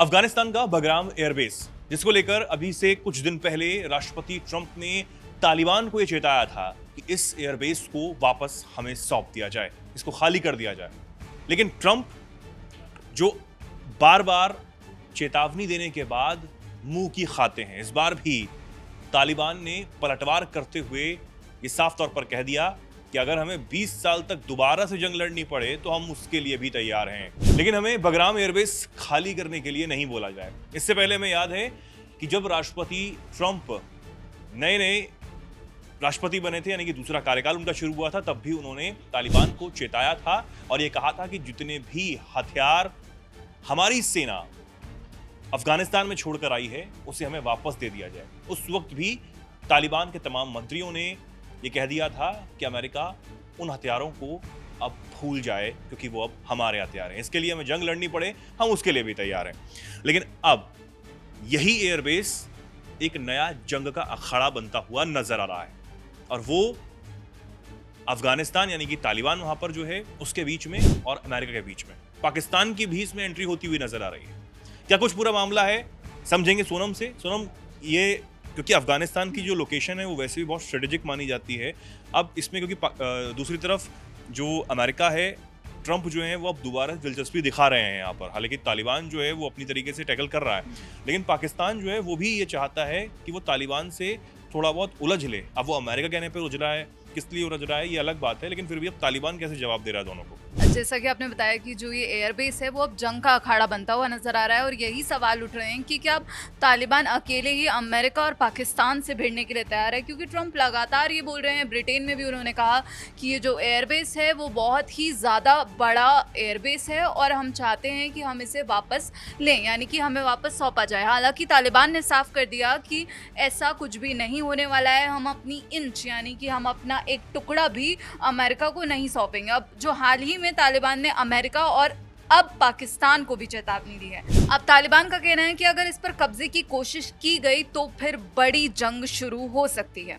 अफगानिस्तान का बगराम एयरबेस, जिसको लेकर अभी से कुछ दिन पहले राष्ट्रपति ट्रंप ने तालिबान को यह चेताया था कि इस एयरबेस को वापस हमें सौंप दिया जाए, इसको खाली कर दिया जाए। लेकिन ट्रंप जो बार बार चेतावनी देने के बाद मुंह की खाते हैं, इस बार भी तालिबान ने पलटवार करते हुए ये साफ तौर पर कह दिया कि अगर हमें 20 साल तक दोबारा से जंग लड़नी पड़े तो हम उसके लिए भी तैयार हैं, लेकिन हमें बगराम एयरबेस खाली करने के लिए नहीं बोला जाए। इससे पहले हमें याद है कि जब राष्ट्रपति ट्रंप नए राष्ट्रपति बने थे, यानी कि दूसरा कार्यकाल उनका शुरू हुआ था, तब भी उन्होंने तालिबान को चेताया था और यह कहा था कि जितने भी हथियार हमारी सेना अफगानिस्तान में छोड़कर आई है उसे हमें वापस दे दिया जाए। उस वक्त भी तालिबान के तमाम मंत्रियों ने ये कह दिया था कि अमेरिका उन हथियारों को अब भूल जाए क्योंकि वो अब हमारे हथियार हैं, इसके लिए हमें जंग लड़नी पड़े हम उसके लिए भी तैयार हैं। लेकिन अब यही एयरबेस एक नया जंग का अखाड़ा बनता हुआ नजर आ रहा है और वो अफगानिस्तान यानी कि तालिबान वहां पर जो है उसके बीच में और अमेरिका के बीच में, पाकिस्तान की भी इसमें एंट्री होती हुई नजर आ रही है। क्या कुछ पूरा मामला है, समझेंगे सोनम से। सोनम, ये क्योंकि अफगानिस्तान की जो लोकेशन है वो वैसे भी बहुत स्ट्रेटेजिक मानी जाती है, अब इसमें क्योंकि दूसरी तरफ जो अमेरिका है, ट्रंप जो है वो अब दोबारा दिलचस्पी दिखा रहे हैं यहाँ पर। हालांकि तालिबान जो है वो अपनी तरीके से टैकल कर रहा है, लेकिन पाकिस्तान जो है वो भी ये चाहता है कि वो तालिबान से थोड़ा बहुत उलझ ले। अब वो अमेरिका कहने पर उलझ रहा है, किस लिए उलझ रहा है ये अलग बात है, लेकिन फिर भी अब तालिबान कैसे जवाब दे रहा है दोनों को। जैसा कि आपने बताया कि जो ये एयरबेस है वो अब जंग का अखाड़ा बनता हुआ नजर आ रहा है और यही सवाल उठ रहे हैं कि क्या अब तालिबान अकेले ही अमेरिका और पाकिस्तान से भिड़ने के लिए तैयार है, क्योंकि ट्रंप लगातार ये बोल रहे हैं। ब्रिटेन में भी उन्होंने कहा कि ये जो एयरबेस है वो बहुत ही ज़्यादा बड़ा एयरबेस है और हम चाहते हैं कि हम इसे वापस लें, यानी कि हमें वापस सौंपा जाए। हालांकि तालिबान ने साफ कर दिया कि ऐसा कुछ भी नहीं होने वाला है, हम अपनी इंच यानी कि हम अपना एक टुकड़ा भी अमेरिका को नहीं सौंपेंगे। अब जो हाल ही में तालिबान ने अमेरिका और अब पाकिस्तान को भी चेतावनी दी है। अब तालिबान का कहना है कि अगर इस पर कब्जे की कोशिश की गई तो फिर बड़ी जंग शुरू हो सकती है।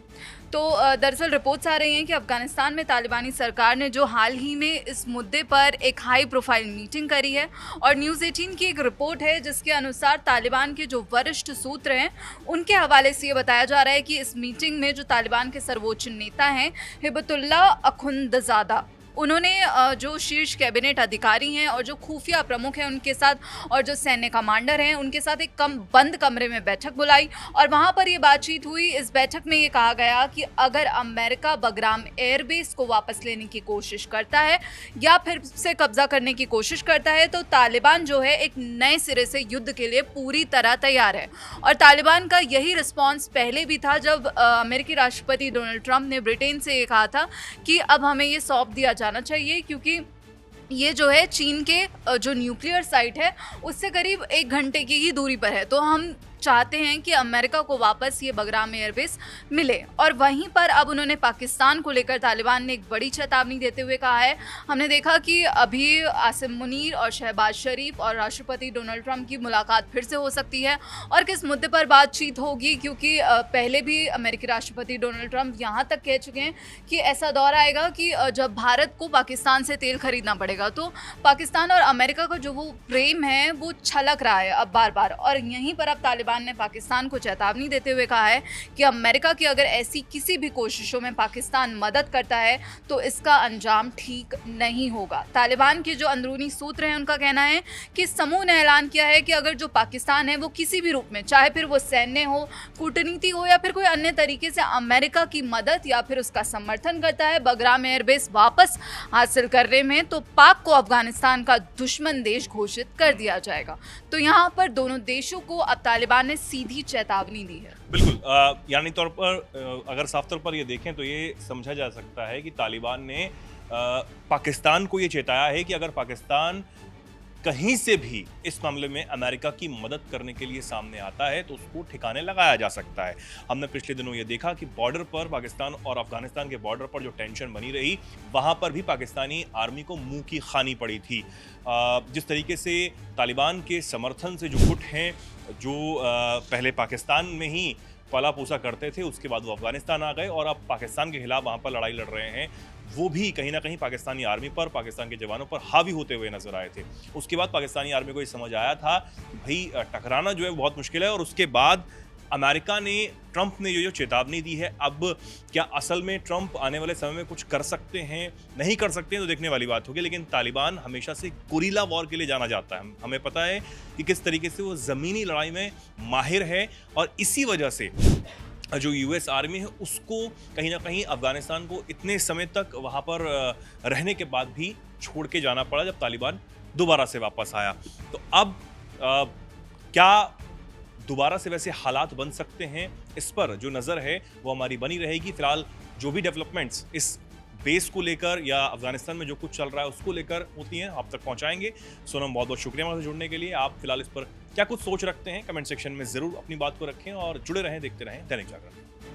तो दरअसल रिपोर्ट्स आ रही हैं कि अफगानिस्तान में तालिबानी सरकार ने जो हाल ही में इस मुद्दे पर एक हाई प्रोफाइल मीटिंग करी है और न्यूज़ 18 की एक रिपोर्ट है जिसके अनुसार तालिबान के जो वरिष्ठ सूत्र हैं उनके हवाले से ये बताया जा रहा है कि इस मीटिंग में जो तालिबान के सर्वोच्च नेता हैं हिबतुल्लाह अखुंदजादा, उन्होंने जो शीर्ष कैबिनेट अधिकारी हैं और जो खुफिया प्रमुख हैं उनके साथ और जो सैन्य कमांडर हैं उनके साथ एक बंद कमरे में बैठक बुलाई और वहाँ पर ये बातचीत हुई। इस बैठक में ये कहा गया कि अगर अमेरिका बगराम एयरबेस को वापस लेने की कोशिश करता है या फिर से कब्जा करने की कोशिश करता है तो तालिबान जो है एक नए सिरे से युद्ध के लिए पूरी तरह तैयार है। और तालिबान का यही रिस्पॉन्स पहले भी था जब अमेरिकी राष्ट्रपति डोनाल्ड ट्रंप ने ब्रिटेन से ये कहा था कि अब हमें ये सौंप दिया जाना चाहिए, क्योंकि ये जो है चीन के जो न्यूक्लियर साइट है उससे करीब 1 घंटे की ही दूरी पर है। तो हम चाहते हैं कि अमेरिका को वापस ये बगराम एयरबेस मिले। और वहीं पर अब उन्होंने पाकिस्तान को लेकर तालिबान ने एक बड़ी चेतावनी देते हुए कहा है। हमने देखा कि अभी आसिम मुनीर और शहबाज शरीफ और राष्ट्रपति डोनाल्ड ट्रंप की मुलाकात फिर से हो सकती है और किस मुद्दे पर बातचीत होगी, क्योंकि पहले भी अमेरिकी राष्ट्रपति डोनाल्ड ट्रंप यहाँ तक कह चुके हैं कि ऐसा दौर आएगा कि जब भारत को पाकिस्तान से तेल खरीदना पड़ेगा। तो पाकिस्तान और अमेरिका का जो वो प्रेम है वो छलक रहा है अब बार बार। और यहीं पर अब तालिबान ने पाकिस्तान को चेतावनी देते हुए कहा है कि अमेरिका की अगर ऐसी किसी भी कोशिशों में पाकिस्तान मदद करता है तो इसका अंजाम ठीक नहीं होगा। तालिबान के जो अंदरूनी सूत्र हैं उनका कहना है कि समूह ने ऐलान किया है कि अगर जो पाकिस्तान है वो किसी भी रूप में, चाहे फिर वो सैन्य हो, कूटनीति हो या फिर कोई अन्य तरीके से अमेरिका की मदद या फिर उसका समर्थन करता है बगराम एयरबेस वापस हासिल करने में, तो पाक को अफगानिस्तान का दुश्मन देश घोषित कर दिया जाएगा। तो यहाँ पर दोनों देशों को अब तालिबान ने सीधी चेतावनी दी है। बिल्कुल, यानी तौर पर अगर साफ तौर पर ये देखें तो ये समझा जा सकता है कि तालिबान ने पाकिस्तान को ये चेताया है कि अगर पाकिस्तान कहीं से भी इस मामले में अमेरिका की मदद करने के लिए सामने आता है तो उसको ठिकाने लगाया जा सकता है। हमने पिछले दिनों ये देखा कि बॉर्डर पर, पाकिस्तान और अफगानिस्तान के बॉर्डर पर जो टेंशन बनी रही, वहाँ पर भी पाकिस्तानी आर्मी को मुंह की खानी पड़ी थी। जिस तरीके से तालिबान के समर्थन से जो गुट हैं जो पहले पाकिस्तान में ही पला पूसा करते थे, उसके बाद वो अफगानिस्तान आ गए और अब पाकिस्तान के खिलाफ वहाँ पर लड़ाई लड़ रहे हैं, वो भी कहीं ना कहीं पाकिस्तानी आर्मी पर, पाकिस्तान के जवानों पर हावी होते हुए नजर आए थे। उसके बाद पाकिस्तानी आर्मी को ये समझ आया था कि भाई टकराना जो है बहुत मुश्किल है, और उसके बाद अमेरिका ने, ट्रंप ने जो चेतावनी दी है, अब क्या असल में ट्रंप आने वाले समय में कुछ कर सकते हैं, नहीं कर सकते हैं, तो देखने वाली बात होगी। लेकिन तालिबान हमेशा से गुरिल्ला वॉर के लिए जाना जाता है। हमें पता है कि किस तरीके से वो ज़मीनी लड़ाई में माहिर है, और इसी वजह से जो यूएस आर्मी है उसको कहीं ना कहीं अफगानिस्तान को इतने समय तक वहाँ पर रहने के बाद भी छोड़ के जाना पड़ा जब तालिबान दोबारा से वापस आया। तो अब क्या दोबारा से वैसे हालात बन सकते हैं, इस पर जो नज़र है वो हमारी बनी रहेगी। फिलहाल जो भी डेवलपमेंट्स इस बेस को लेकर या अफगानिस्तान में जो कुछ चल रहा है उसको लेकर होती हैं, आप तक पहुंचाएंगे। सोनम, बहुत बहुत शुक्रिया हमारे जुड़ने के लिए। आप फिलहाल इस पर क्या कुछ सोच रखते हैं, कमेंट सेक्शन में ज़रूर अपनी बात को रखें और जुड़े रहें, देखते रहें दैनिक जागरण।